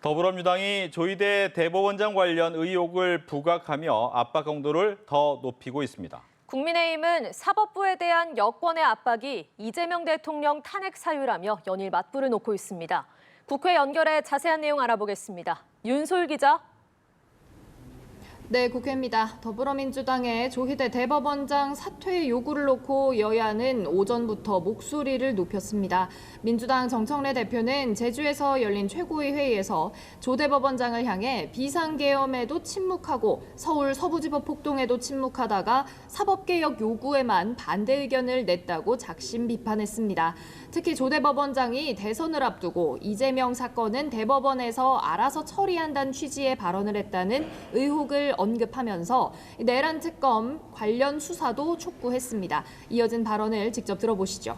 더불어민주당이 조희대 대법원장 관련 의혹을 부각하며 압박 강도를 더 높이고 있습니다. 국민의힘은 사법부에 대한 여권의 압박이 이재명 대통령 탄핵 사유라며 연일 맞불을 놓고 있습니다. 국회 연결해 자세한 내용 알아보겠습니다. 윤솔 기자. 네, 국회입니다. 더불어민주당의 조희대 대법원장 사퇴 요구를 놓고 여야는 오전부터 목소리를 높였습니다. 민주당 정청래 대표는 제주에서 열린 최고위 회의에서 조 대법원장을 향해 비상계엄에도 침묵하고 서울 서부지법 폭동에도 침묵하다가 사법개혁 요구에만 반대 의견을 냈다고 작심 비판했습니다. 특히 조 대법원장이 대선을 앞두고 이재명 사건은 대법원에서 알아서 처리한다는 취지의 발언을 했다는 의혹을 언급하면서 내란 특검 관련 수사도 촉구했습니다. 이어진 발언을 직접 들어보시죠.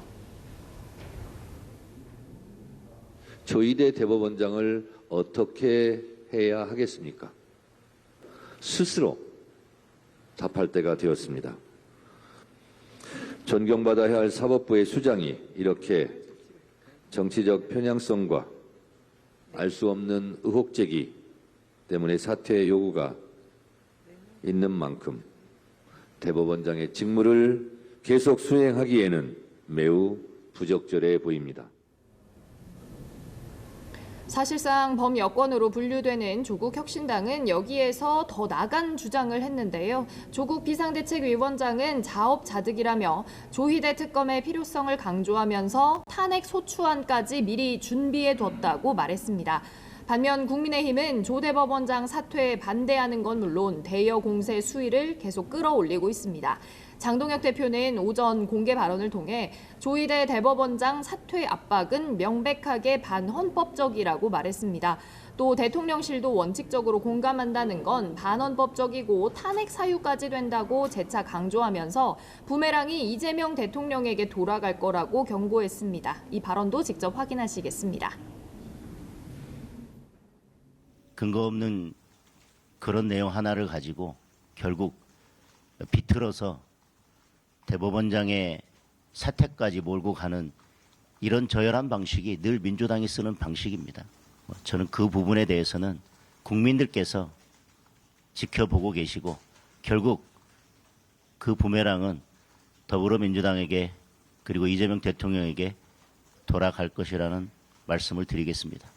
조희대 대법원장을 어떻게 해야 하겠습니까? 스스로 답할 때가 되었습니다. 존경받아야 할 사법부의 수장이 이렇게 정치적 편향성과 알 수 없는 의혹 제기 때문에 사퇴 요구가 있는 만큼 대법원장의 직무를 계속 수행하기에는 매우 부적절해 보입니다. 사실상 범여권으로 분류되는 조국 혁신당은 여기에서 더 나간 주장을 했는데요. 조국 비상대책위원장은 자업자득이라며 조희대 특검의 필요성을 강조하면서 탄핵 소추안까지 미리 준비해뒀다고 말했습니다. 반면 국민의힘은 조 대법원장 사퇴에 반대하는 건 물론 대여 공세 수위를 계속 끌어올리고 있습니다. 장동혁 대표는 오전 공개 발언을 통해 조희대 대법원장 사퇴 압박은 명백하게 반헌법적이라고 말했습니다. 또 대통령실도 원칙적으로 공감한다는 건 반헌법적이고 탄핵 사유까지 된다고 재차 강조하면서 부메랑이 이재명 대통령에게 돌아갈 거라고 경고했습니다. 이 발언도 직접 확인하시겠습니다. 근거 없는 그런 내용 하나를 가지고 결국 비틀어서 대법원장의 사퇴까지 몰고 가는 이런 저열한 방식이 늘 민주당이 쓰는 방식입니다. 저는 그 부분에 대해서는 국민들께서 지켜보고 계시고 결국 그 부메랑은 더불어민주당에게 그리고 이재명 대통령에게 돌아갈 것이라는 말씀을 드리겠습니다.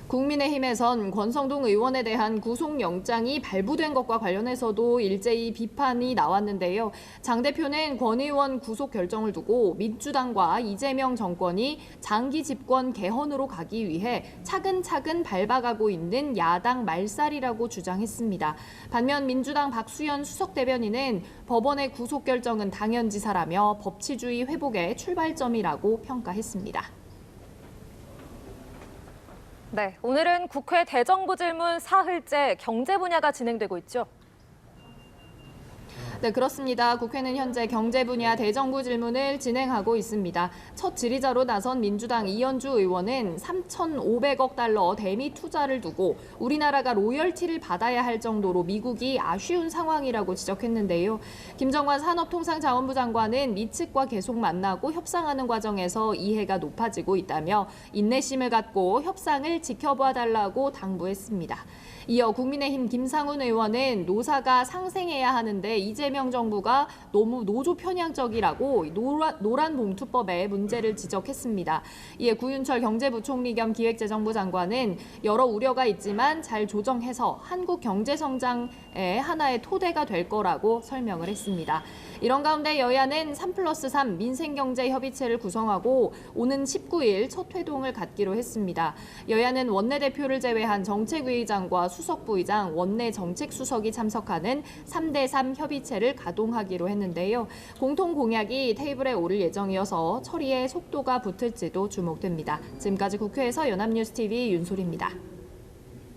국민의힘에선 권성동 의원에 대한 구속영장이 발부된 것과 관련해서도 일제히 비판이 나왔는데요. 장 대표는 권 의원 구속 결정을 두고 민주당과 이재명 정권이 장기 집권 개헌으로 가기 위해 차근차근 밟아가고 있는 야당 말살이라고 주장했습니다. 반면 민주당 박수현 수석대변인은 법원의 구속 결정은 당연지사라며 법치주의 회복의 출발점이라고 평가했습니다. 네, 오늘은 국회 대정부 질문 사흘째 경제 분야가 진행되고 있죠. 네, 그렇습니다. 국회는 현재 경제 분야 대정부 질문을 진행하고 있습니다. 첫 질의자로 나선 민주당 이현주 의원은 3,500억 달러 대미 투자를 두고 우리나라가 로열티를 받아야 할 정도로 미국이 아쉬운 상황이라고 지적했는데요. 김정관 산업통상자원부 장관은 미 측과 계속 만나고 협상하는 과정에서 이해가 높아지고 있다며 인내심을 갖고 협상을 지켜봐 달라고 당부했습니다. 이어 국민의힘 김상훈 의원은 노사가 상생해야 하는데 이재명 정부가 너무 노조 편향적이라고 노란봉투법에 문제를 지적했습니다. 이에 구윤철 경제부총리 겸 기획재정부 장관은 여러 우려가 있지만 잘 조정해서 한국 경제 성장의 하나의 토대가 될 거라고 설명을 했습니다. 이런 가운데 여야는 3+3 민생경제협의체를 구성하고 오는 19일 첫 회동을 갖기로 했습니다. 여야는 원내대표를 제외한 정책위의장과 수석부의장, 원내 정책수석이 참석하는 3대3 협의체를 가동하기로 했는데요. 공통 공약이 테이블에 오를 예정이어서 처리에 속도가 붙을지도 주목됩니다. 지금까지 국회에서 연합뉴스TV 윤솔입니다.